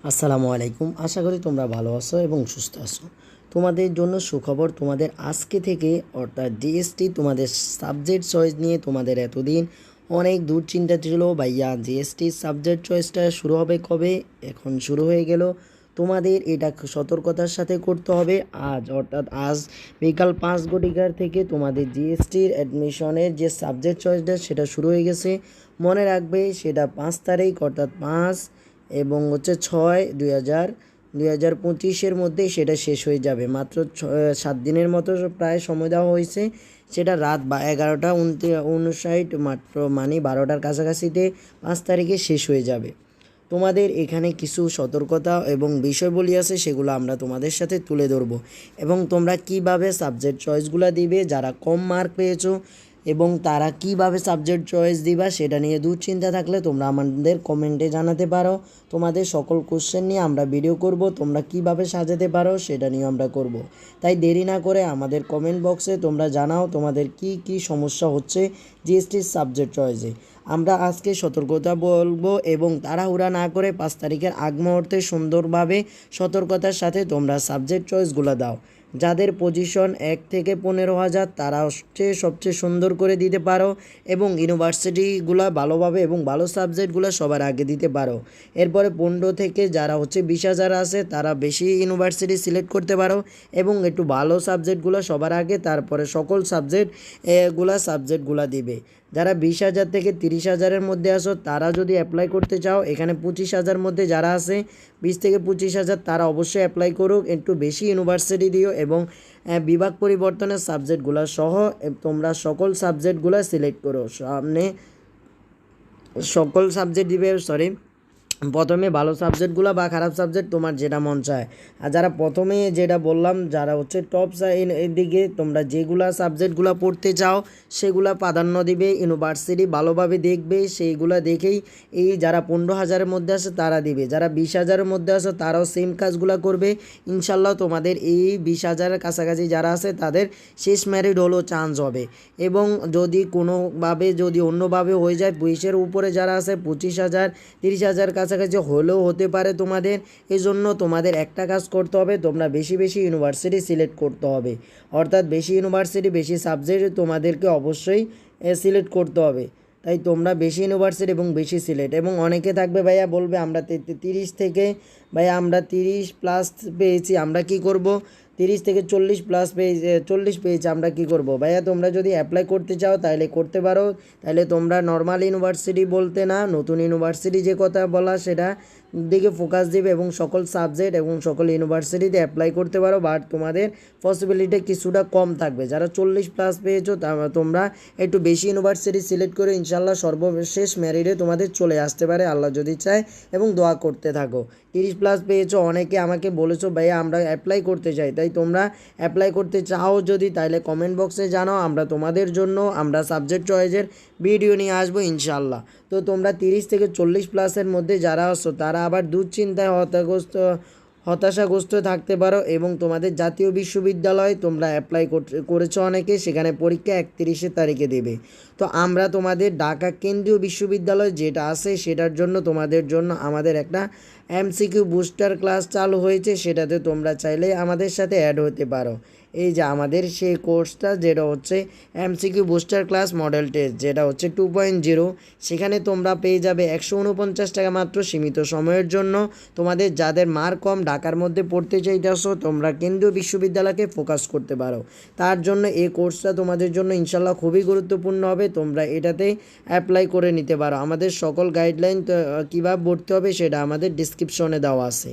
আসসালামু আলাইকুম। আশা করি তোমরা ভালো আছো এবং সুস্থ আছো। তোমাদের জন্য সুখবর, তোমাদের আজকে থেকে অর্থাৎ জিএসটি তোমাদের সাবজেক্ট চয়েস নিয়ে তোমাদের এতদিন অনেক দুশ্চিন্তা ছিল ভাইয়া জিএসটির সাবজেক্ট চয়েসটা শুরু হবে কবে, এখন শুরু হয়ে গেল। তোমাদের এটা সতর্কতার সাথে করতে হবে। আজ অর্থাৎ আজ বিকাল 5 ঘটিকার থেকে তোমাদের জিএসটির অ্যাডমিশনের যে সাবজেক্ট চয়েসটা সেটা শুরু হয়ে গেছে। মনে রাখবে সেটা 5 তারিখ অর্থাৎ 5 এবং 6/2/2025 মধ্যে সেটা শেষ হয়ে যাবে। মাত্র 7 দিনের মতো প্রায় সময় দেওয়া হয়েছে। সেটা রাত 11টা 59 মাত্র, মানে 12টার কাছাকাছিতে 5 তারিখে শেষ হয়ে যাবে। তোমাদের এখানে কিছু সতর্কতা এবং বিষয়বলী আছে, সেগুলো আমরা তোমাদের সাথে তুলে ধরবো এবং তোমরা কিভাবে সাবজেক্ট চয়েসগুলো দিবে, যারা কম মার্ক পেয়েছো এবং তারা কিভাবে সাবজেক্ট চয়েস দিবা সেটা নিয়ে দুশ্চিন্তা থাকলে তোমরা আমাদের কমেন্টে জানাতে পারো। তোমাদের সকল কোশ্চেন নিয়ে আমরা ভিডিও করব, তোমরা কিভাবে সাজাতে পারো সেটা নিয়ে আমরা করব। তাই দেরি না করে আমাদের কমেন্ট বক্সে তোমরা জানাও তোমাদের কি কি সমস্যা হচ্ছে জিএসটির সাবজেক্ট চয়েসে। আমরা আজকে সতর্কতা বলবো এবং তাড়াহুড়া না করে 5 তারিখের আগ মুহূর্তে সুন্দরভাবে সতর্কতার সাথে তোমরা সাবজেক্ট চয়েসগুলো দাও। যাদের পজিশন 1 থেকে 15,000 তারা সবচেয়ে সুন্দর করে দিতে পারো এবং ইউনিভার্সিটিগুলো ভালোভাবে এবং ভালো সাবজেক্টগুলো সবার আগে দিতে পারো। এরপরে 15 থেকে যারা 20,000 আছে তারা বেশি ইউনিভার্সিটি সিলেক্ট করতে পারো এবং একটু ভালো সাবজেক্টগুলো সবার আগে, তারপরে সকল সাবজেক্টগুলো দিবে। যারা 20,000 থেকে 30,000-এর মধ্যে আসো তারা যদি অ্যাপ্লাই করতে চাও, এখানে 25,000 মধ্যে যারা আছে 20 থেকে 25,000 তারা অবশ্যই অ্যাপ্লাই করুক। একটু বেশি ইউনিভার্সিটি দিও এবং বিভাগ পরিবর্তনের সাবজেক্টগুলো সহ তোমরা সকল সাবজেক্টগুলো সিলেক্ট করো। সামনে সকল সাবজেক্ট দিবে, প্রথমে ভালো সাবজেক্টগুলো বা খারাপ সাবজেক্ট তোমার যেটা মন চায়। আর যারা প্রথমে যেটা বললাম, যারা টপ দিকে তোমরা যেগুলা সাবজেক্টগুলো পড়তে চাও সেগুলা প্রাধান্য দিবে, ইউনিভার্সিটি ভালোভাবে দেখবে, সেইগুলা দেখেই যারা 15,000-এর মধ্যে আছে তারা দিবে। যারা 20,000-এর মধ্যে আছে তারাও সেম কাজগুলো করবে। ইনশাল্লাহ তোমাদের এই 20,000-এর কাছাকাছি যারা আছে তাদের শেষ মেরিট হলো চান্স হবে। এবং যদি অন্যভাবে হয়ে যায়, 20-এর উপরে যারা আছে 25,000 30,000 কাছাকাছি হলেও হতে পারে তোমাদের। এই জন্য তোমাদের একটা কাজ করতে হবে, তোমরা বেশি বেশি ইউনিভার্সিটি সিলেক্ট করতে হবে। অর্থাৎ বেশি ইউনিভার্সিটি বেশি সাবজেক্ট তোমাদেরকে অবশ্যই সিলেক্ট করতে হবে। তাই তোমরা বেশি ইউনিভার্সিটি এবং বেশি সিলেক্ট। এবং অনেকে থাকবে ভাইয়া বলবে আমরা 30 থেকে ভাইয়া আমরা 30+ পেয়েছি, আমরা কি করব? 30 থেকে 40+ পেয়েছি, 40 পেয়েছি, আমরা কি করব? ভাইয়া তোমরা যদি অ্যাপ্লাই করতে চাও তাহলে করতে পারো। তাহলে তোমরা নর্মাল ইউনিভার্সিটি বলতে না, নতুন ইউনিভার্সিটি যে কথা বলা সেটা দিকে ফোকাস দিবে এবং সকল সাবজেক্ট এবং সকল ইউনিভার্সিটিতে অ্যাপ্লাই করতে পারো। বাট তোমাদের পসিবিলিটি কিছুটা কম থাকবে। যারা 40+ পেয়েছো তোমরা একটু বেশি ইউনিভার্সিটি সিলেক্ট করে ইনশাল্লাহ সর্বশেষ মেরিটে তোমাদের চলে আসতে পারে, আল্লাহ যদি চায়, এবং দোয়া করতে থাকো। 30+ পেয়েছো, অনেকে আমাকে বলেছো ভাইয়া আমরা অ্যাপ্লাই করতে চাই। তাই তোমরা অ্যাপ্লাই করতে চাও যদি, তাহলে কমেন্ট বক্সে জানাও, আমরা তোমাদের জন্য আমরা সাবজেক্ট চয়েসের ভিডিও নিয়ে আসবো ইনশাল্লাহ। তো তোমরা 30 থেকে 40+-এর মধ্যে যারা আসছো তারা আবার দুশ্চিন্তায় হতাশাগ্রস্ত থাকতে পারো এবং তোমাদের জাতীয় বিশ্ববিদ্যালয়ে তোমরা অ্যাপ্লাই করেছো অনেকে, সেখানে পরীক্ষা 31 তারিখে দেবে। তো আমরা তোমাদের ঢাকা কেন্দ্রীয় বিশ্ববিদ্যালয় যেটা আছে সেটার জন্য তোমাদের জন্য আমাদের একটা এমসিকিউ বুস্টার ক্লাস চালু হয়েছে, সেটাতে তোমরা চাইলে আমাদের সাথে অ্যাড হতে পারো। এই যে আমাদের সেই কোর্সটা যেটা MCQ booster class model test, যেটা 2.0, সেখানে তোমরা পেয়ে যাবে 149 টাকা মাত্র সীমিত সময়ের জন্য। তোমাদের যাদের মার্ক কম, ঢাকার মধ্যে পড়তে চাইতেছো, তোমরা কেন্দ্রীয় বিশ্ববিদ্যালয়কে ফোকাস করতে পারো। তার জন্য এই কোর্সটা তোমাদের জন্য ইনশাল্লাহ খুবই গুরুত্বপূর্ণ হবে, তোমরা এটাতে অ্যাপ্লাই করে নিতে পারো। আমাদের সকল গাইডলাইন কীভাবে ভর্তি হবে সেটা আমাদের ডিসক্রিপশনে দেওয়া আছে।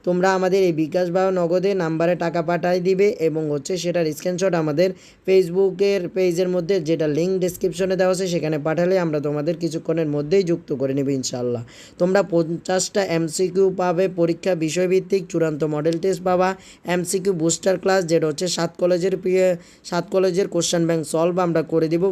তোমরা আমাদের এই বিকাশ বা নগদে নাম্বারে টাকা পাঠিয়ে দিবে এবং সেটার স্ক্রিনশট আমাদের ফেসবুকের পেজের মধ্যে যেটা লিঙ্ক ডিসক্রিপশনে দেওয়া আছে সেখানে পাঠালে আমরা তোমাদের কিছুক্ষণের মধ্যেই যুক্ত করে নেব ইনশাল্লাহ। তোমরা 50টা এমসিকিউ পাবে, পরীক্ষা বিষয়ভিত্তিক চূড়ান্ত মডেল টেস্ট পাবা, এমসিকিউ বুস্টার ক্লাস যেটা 7 কলেজের কোশ্চেন ব্যাংক সলভ আমরা করে দিব,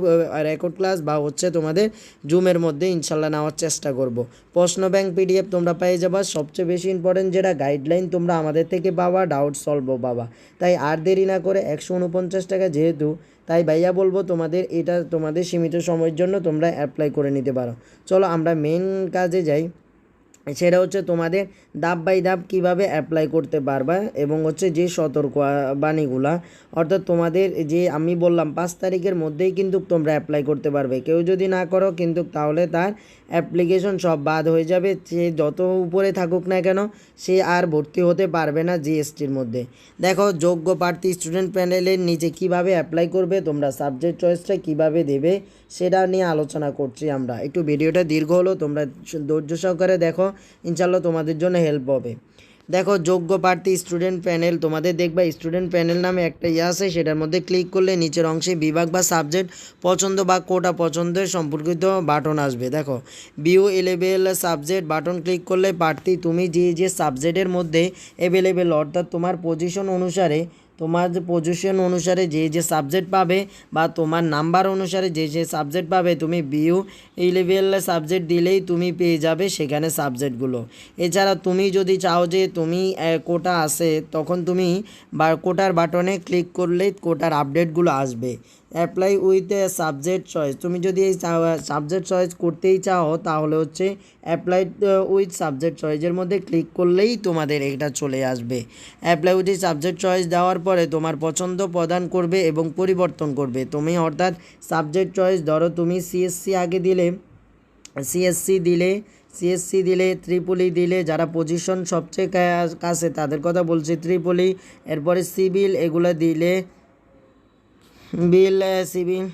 রেকর্ড ক্লাস বা তোমাদের জুমের মধ্যে ইনশাল্লাহ নেওয়ার চেষ্টা করব। প্রশ্ন ব্যাংক পিডিএফ তোমরা পেয়ে যাবা। সবচেয়ে বেশি ইম্পর্টেন্ট যেটা গাইডলাইন তোমরা আমাদের থেকে পাবা, ডাউট সলভও পাবা। তাই আর দেরি না করে 149 টাকা যেহেতু, তাই ভাইয়া বলবো তোমাদের এটা তোমাদের সীমিত সময়ের জন্য তোমরা অ্যাপ্লাই করে নিতে পারো। চলো আমরা মেন কাজে যাই। সেটা হচ্ছে তোমাদের ধাপ বাই ধাপ কীভাবে অ্যাপ্লাই করতে পারবা এবং হচ্ছে যে সতর্কবাণীগুলা অর্থাৎ তোমাদের যে আমি বললাম 5 তারিখের মধ্যেই কিন্তু তোমরা অ্যাপ্লাই করতে পারবে। কেউ যদি না করো কিন্তু তাহলে তার অ্যাপ্লিকেশন সব বাদ হয়ে যাবে, সে যত উপরে থাকুক না কেন সে আর ভর্তি হতে পারবে না জিএসটির মধ্যে। দেখো যোগ্য প্রার্থী স্টুডেন্ট প্যানেলের নিচে কিভাবে অ্যাপ্লাই করবে, তোমরা সাবজেক্ট চয়েসটা কিভাবে দেবে সেটা নিয়ে আলোচনা করছি আমরা। একটু ভিডিওটা দীর্ঘ হলো, তোমরা ধৈর্য সহকারে দেখো, ইনশাল্লাহ তোমাদের জন্য হেল্প হবে। দেখো যোগ্য প্রার্থী স্টুডেন্ট প্যানেল, তোমাদের দেখবা স্টুডেন্ট প্যানেল নামে একটা আছে, সেটার মধ্যে ক্লিক করলে নিচের অংশে বিভাগ বা সাবজেক্ট পছন্দ বা কোটা পছন্দের সম্পর্কিত বাটন আসবে। দেখো view available subject button click করলে প্রার্থী তুমি যে সাবজেক্টের মধ্যে অ্যাভেলেবেল অর্থাৎ তোমার পজিশন অনুসারে, তোমার যে পজিশন অনুসারে যে সাবজেক্ট পাবে বা তোমার নাম্বার অনুসারে যে সাবজেক্ট পাবে, তুমি ভিউ লেভেল সাবজেক্ট দিলেই তুমি পেয়ে যাবে সেখানে সাবজেক্টগুলো। এছাড়া তুমি যদি চাও যে তুমি কোটা আছে, তখন তুমি কোটার বাটনে ক্লিক করলে কোটার আপডেটগুলো আসবে। অ্যাপ্লাই উইথ সাবজেক্ট চয়েস, তুমি যদি এই সাবজেক্ট চয়েস করতেই চাও তাহলে হচ্ছে অ্যাপ্লাই উইথ সাবজেক্ট চয়েসের মধ্যে ক্লিক করলেই তোমাদের এটা চলে আসবে। অ্যাপ্লাই উইথ সাবজেক্ট চয়েস দেওয়ার পরে তোমার পছন্দ প্রদান করবে এবং পরিবর্তন করবে তুমি, অর্থাৎ সাবজেক্ট চয়েস ধরো তুমি সিএসসি আগে দিলে, সিএসসি দিলে ত্রিপলি দিলে, যারা পজিশন সবচেয়ে কাছে তাদের কথা বলছি, ত্রিপলি, এরপরে সিভিল এগুলো দিলে, সিভিল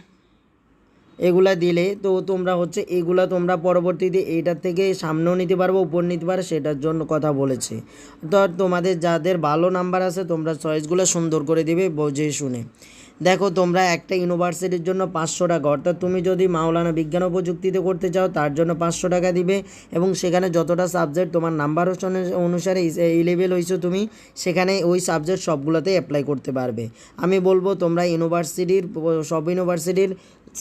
এগুলা দিলে তো তোমরা হচ্ছে এগুলা তোমরা পরবর্তীতে এইটার থেকে সামনেও নিতে পারবো উপর নিতে পারো, সেটার জন্য কথা বলেছি। তো তোমাদের যাদের ভালো নাম্বার আছে তোমরা চয়েসগুলো সুন্দর করে দিবে বুঝে শুনে। দেখো তোমরা একটা ইউনিভার্সিটির জন্য 500 টাকা, অর্থাৎ তুমি যদি মাওলানা বিজ্ঞান ও প্রযুক্তিতে করতে চাও তার জন্য 500 টাকা দিবে এবং সেখানে যতটা সাবজেক্ট তোমার নাম্বার অনুসারে এই লেভেল হয়েছো তুমি, সেখানে ওই সাবজেক্ট সবগুলোতে অ্যাপ্লাই করতে পারবে। আমি বলবো তোমরা সব ইউনিভার্সিটির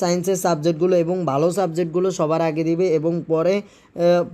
সায়েন্সের সাবজেক্টগুলো এবং ভালো সাবজেক্টগুলো সবার আগে দিবে এবং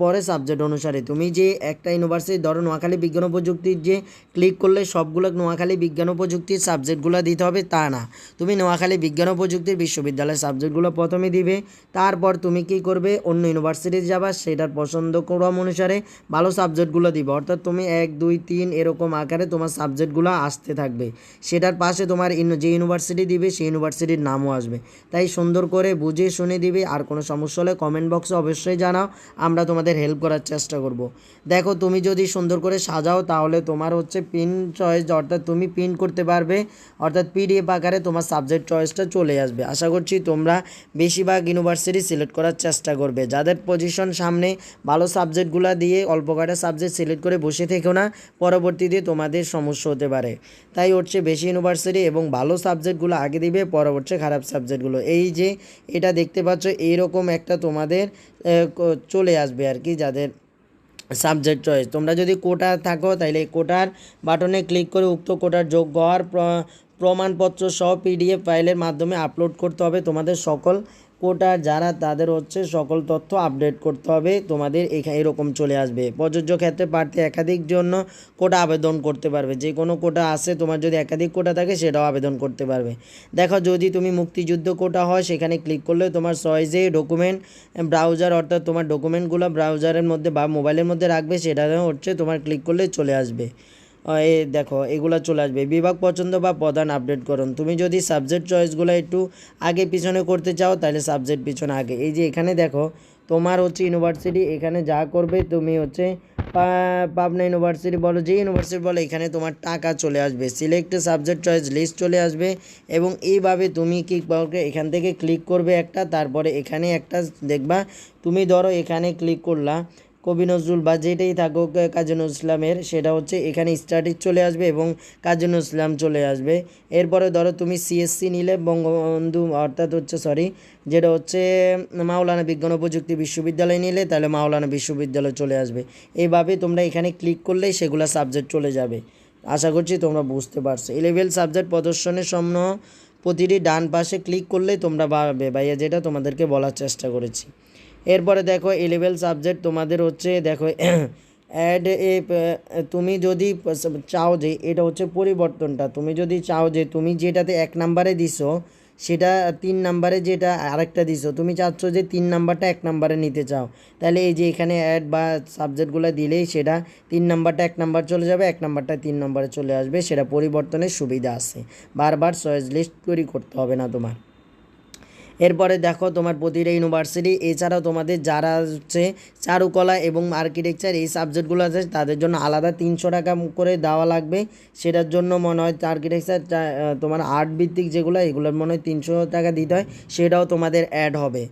পরে সাবজেক্ট অনুসারে তুমি যে একটা ইউনিভার্সিটি ধরো নোয়াখালী বিজ্ঞান ও প্রযুক্তির যে ক্লিক করলে সবগুলো নোয়াখালী বিজ্ঞান ও প্রযুক্তির সাবজেক্টগুলো দিতে হবে তা না, তুমি নোয়াখালী বিজ্ঞান ও প্রযুক্তির বিশ্ববিদ্যালয়ের সাবজেক্টগুলো প্রথমে দিবে, তারপর তুমি কি করবে অন্য ইউনিভার্সিটিতে যাবা, সেটার পছন্দ ক্রম অনুসারে ভালো সাবজেক্টগুলো দিবে, অর্থাৎ তুমি 1 2 3 এরকম আকারে তোমার সাবজেক্টগুলো আসতে থাকবে, সেটার পাশে তোমার যে ইউনিভার্সিটি দিবে সেই ইউনিভার্সিটির নামও আসবে। তাই সুন্দর করে বুঝে শুনে দিবে। আর কোনো সমস্যা হলে কমেন্ট বক্সে অবশ্যই জানাও, আমরা তোমাদের হেল্প করার চেষ্টা করব। দেখো তুমি যদি সুন্দর করে সাজাও তাহলে তোমার হচ্ছে পিন চয়েস, অর্থাৎ তুমি পিন করতে পারবে, অর্থাৎ পিডিএফ আকারে তোমার সাবজেক্ট চয়েসটা চলে আসবে। আশা করছি তোমরা বেশিরভাগ ইউনিভার্সিটি সিলেক্ট করার চেষ্টা করবে, যাদের পজিশন সামনে ভালো সাবজেক্টগুলো দিয়ে অল্প কয়টা সাবজেক্ট সিলেক্ট করে বসে থেকো না, পরবর্তীতে তোমাদের সমস্যা হতে পারে। তাই হচ্ছে বেশি ইউনিভার্সিটি এবং ভালো সাবজেক্টগুলো আগে দিবে, পরবর্তী খারাপ সাবজেক্টগুলো। এই যে এটা দেখতে পাচ্ছ এইরকম একটা তোমাদের চলে আসবে আর কি, যাদের সাবজেক্ট চয়েস। তোমরা যদি কোটা থাকো তাহলে কোটার বাটনে ক্লিক করে উক্ত কোটার যোগ্য হওয়ার প্রমাণপত্র সহ পিডিএফ ফাইলের মাধ্যমে আপলোড করতে হবে। তোমাদের সকল কোটা যারা তাদের হচ্ছে সকল তথ্য আপডেট করতে হবে, তোমাদের এরকম চলে আসবে। প্রযোজ্য ক্ষেত্রে প্রার্থী একাধিক জন্য কোটা আবেদন করতে পারবে, যে কোনো কোটা আছে তোমার যদি একাধিক কোটা থাকে সেটাও আবেদন করতে পারবে। দেখো যদি তুমি মুক্তিযুদ্ধ কোটা হয় সেখানে ক্লিক করলে তোমার চয়েসে ডকুমেন্ট ব্রাউজার, অর্থাৎ তোমার ডকুমেন্টগুলো ব্রাউজারের মধ্যে বা মোবাইলের মধ্যে রাখবে, সেটা হচ্ছে তোমার ক্লিক করলে চলে আসবে। দেখো এগুলো চলে আসবে। বিভাগ পছন্দ বা প্রধান আপডেট করুন, তুমি যদি সাবজেক্ট চয়েসগুলো একটু আগে পিছনে করতে চাও তাহলে সাবজেক্ট পিছনে আগে। এই যে এখানে দেখো তোমার হচ্ছে ইউনিভার্সিটি, এখানে যা করবে তুমি হচ্ছে পাবনা ইউনিভার্সিটি বলো, যে ইউনিভার্সিটি বলো, এখানে তোমার টাকা চলে আসবে, সিলেক্ট সাবজেক্ট চয়েস লিস্ট চলে আসবে এবং এইভাবে তুমি কি এখান থেকে ক্লিক করবে একটা, তারপরে এখানে একটা দেখবা, তুমি ধরো এখানে ক্লিক করলা কবি নজরুল বা যেটাই থাকুক কাজী নজরুল ইসলামের, সেটা হচ্ছে এখানে স্টাডি চলে আসবে এবং কাজী নজরুল ইসলাম চলে আসবে। এরপরে ধরো তুমি সিএসসি নিলে বঙ্গবন্ধু, অর্থাৎ হচ্ছে যেটা হচ্ছে মাওলানা বিজ্ঞান ও প্রযুক্তি বিশ্ববিদ্যালয় নিলে তাহলে মাওলানা বিশ্ববিদ্যালয় চলে আসবে। এইভাবে তোমরা এখানে ক্লিক করলেই সেগুলো সাবজেক্ট চলে যাবে। আশা করছি তোমরা বুঝতে পারছো। এই লেভেল সাবজেক্ট প্রদর্শনের সমূহ প্রতিটি ডান পাশে ক্লিক করলেই তোমরা পাবে ভাইয়া, যেটা তোমাদেরকে বলার চেষ্টা করেছি। এরপরে দেখো এ লেভেল সাবজেক্ট তোমাদের হচ্ছে দেখো অ্যাড তুমি যদি চাও যে এটা হচ্ছে পরিবর্তনটা, তুমি যদি চাও যে তুমি যেটাতে 1 নাম্বারে দিছো সেটা 3 নাম্বারে যেটা আরেকটা দিছো, তুমি চাচ্ছ যে 3 নাম্বারটা 1 নাম্বারে নিতে চাও, তাহলে এই যে এখানে অ্যাড বা সাবজেক্টগুলো দিলেই সেটা 3 নাম্বারটা 1 নাম্বার চলে যাবে, 1 নাম্বারটা 3 নাম্বারে চলে আসবে। সেটা পরিবর্তনের সুবিধা আছে, বারবার চয়েস লিস্ট তৈরি করতে হবে না তোমার। এরপরে দেখো তোমার প্রতিটা ইউনিভার্সিটি এছাড়াও তোমাদের যারা হচ্ছে চারুকলা এবং আর্কিটেকচার এই সাবজেক্টগুলো আছে তাদের জন্য আলাদা 300 টাকা করে দেওয়া লাগবে। সেটার জন্য মনে হয় আর্কিটেকচার তোমার আর্ট ভিত্তিক যেগুলো এগুলোর মনে হয় 300 টাকা দিতে হয়, সেটাও তোমাদের অ্যাড হবে।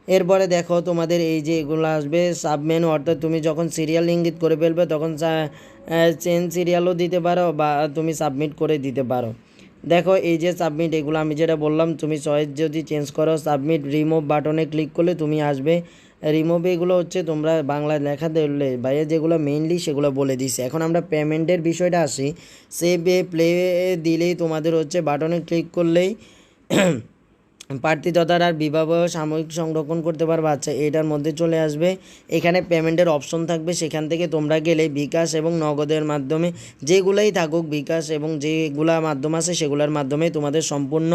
এরপরে দেখো তোমাদের এই যে এগুলো আসবে সাবমেনু, অর্থাৎ তুমি যখন সিরিয়াল ইঙ্গিত করে ফেলবে তখন চেঞ্জ সিরিয়ালও দিতে পারো বা তুমি সাবমিট করে দিতে পারো। দেখো এই যে সাবমিট, এগুলো আমি যেটা বললাম, তুমি চয়েস যদি চেঞ্জ করো সাবমিট রিমুভ বাটনে ক্লিক করলে তুমি আসবে রিমুভ। এগুলো হচ্ছে তোমরা বাংলা লেখা দিলে বাইরে যেগুলো মেইনলি সেগুলো বলে দিছে। এখন আমরা পেমেন্টের বিষয়টা আসি, সেভ প্লে দিলেই তোমাদের হচ্ছে বাটনে ক্লিক করলেই প্রার্থীতার আর বিবাহ সাময়িক সংরক্ষণ করতে পারবে। আচ্ছা, এটার মধ্যে চলে আসবে, এখানে পেমেন্টের অপশন থাকবে, সেখান থেকে তোমরা গেলে বিকাশ এবং নগদের মাধ্যমে যেগুলাই থাকুক, বিকাশ এবং যেগুলা মাধ্যম আছে সেগুলোর মাধ্যমে তোমাদের সম্পূর্ণ,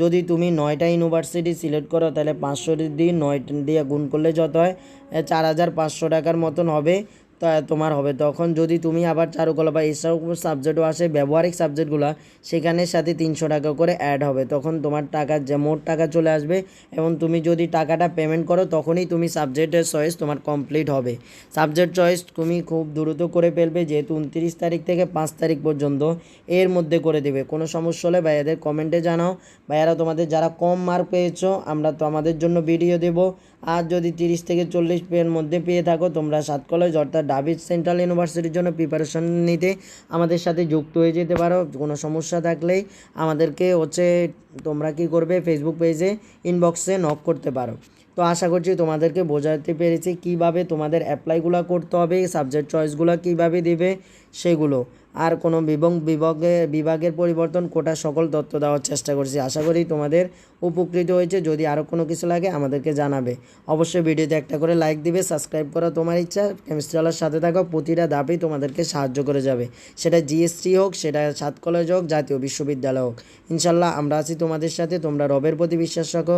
যদি তুমি 9টা ইউনিভার্সিটি সিলেক্ট করো তাহলে 500 দিয়ে 9 দিয়ে গুণ করলে যত হয় 4500 টাকার মতন হবে, তা তোমার হবে। তখন যদি তুমি আবার চারুকলা বা এসব সাবজেক্টও আসে ব্যবহারিক সাবজেক্টগুলো, সেখানের সাথে 300 টাকা করে অ্যাড হবে, তখন তোমার টাকা যে মোট টাকা চলে আসবে। এবং তুমি যদি টাকাটা পেমেন্ট করো তখনই তুমি সাবজেক্টের চয়েস তোমার কমপ্লিট হবে। সাবজেক্ট চয়েস তুমি খুব দ্রুত করে ফেলবে, যেহেতু 29 তারিখ থেকে 5 তারিখ পর্যন্ত এর মধ্যে করে দেবে। কোনো সমস্যা হলে ভাইয়াদের কমেন্টে জানাও। ভাইয়ারা তোমাদের যারা কম মার্ক পেয়েছো আমরা তো আমাদের জন্য ভিডিও দেবো। আর যদি 30 থেকে 40 এর মধ্যে পেয়ে থাকো তোমরা 7 কলেজ অর্থাৎ ডাবিস সেন্ট্রাল ইউনিভার্সিটির জন্য প্রিপারেশন নিতে আমাদের সাথে যুক্ত হয়ে যেতে পারো। কোনো সমস্যা থাকলেই আমাদেরকে হচ্ছে তোমরা কী করবে, ফেসবুক পেজে ইনবক্সে নক করতে পারো। তো আশা করছি তোমাদেরকে বোঝাতে পেরেছি কীভাবে তোমাদের অ্যাপ্লাইগুলো করতে হবে, সাবজেক্ট চয়েসগুলো কীভাবে দেবে সেগুলো। আর কোনো বিভাগের পরিবর্তন কোটা সকল তথ্য দেওয়ার চেষ্টা করছি। আশা করি তোমাদের উপকৃত হয়েছে। যদি আরও কোনো কিছু লাগে আমাদেরকে জানাবে। অবশ্যই ভিডিওতে একটা করে লাইক দিবে, সাবস্ক্রাইব করা তোমার ইচ্ছা। কেমিস্ট্রিওয়ালার সাথে থাকো, প্রতিটা ধাপেই তোমাদেরকে সাহায্য করে যাবে, সেটা জিএসটি হোক, সেটা 7 কলেজ হোক, জাতীয় বিশ্ববিদ্যালয় হোক। ইনশাল্লাহ আমরা আছি তোমাদের সাথে। তোমরা রবের প্রতি বিশ্বাস রাখো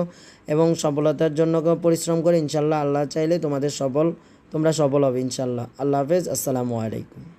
এবং সফলতার জন্য পরিশ্রম করে ইনশাল্লাহ আল্লাহ চাইলে তোমরা সফল হবে ইনশাল্লাহ। আল্লাহ হাফেজ, আসসালামু আলাইকুম।